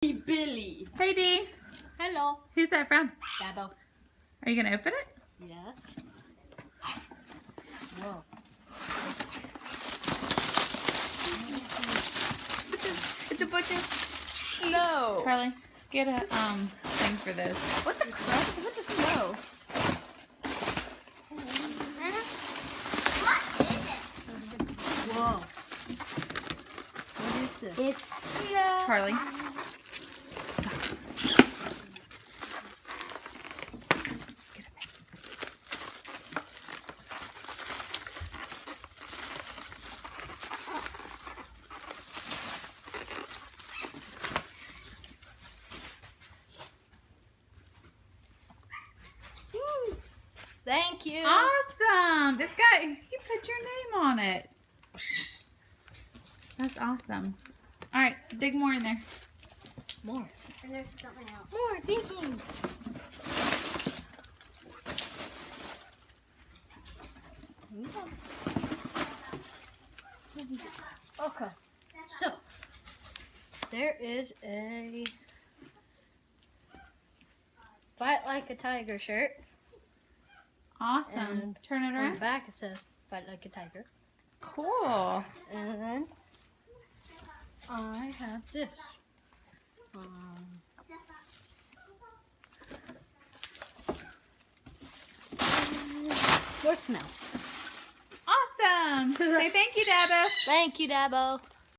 Billy. Hey Dee. Hello. Who's that from? Dabo. Are you gonna open it? Yes. Whoa. It's a butcher. No. Carly, get a thing for this. What the crap? What the snow? Whoa. What is this? It's snow. Charlie. Thank you. Awesome. This guy, he put your name on it. That's awesome. All right, dig more in there. More. And there's something else. More digging. Okay. So, there is a Fight Like a Tiger shirt. Awesome. And Turn it On the around. back it says Fight Like a Tiger. Cool. And then I have this. More smell. Awesome. Say thank you, Dabo. Thank you, Dabo.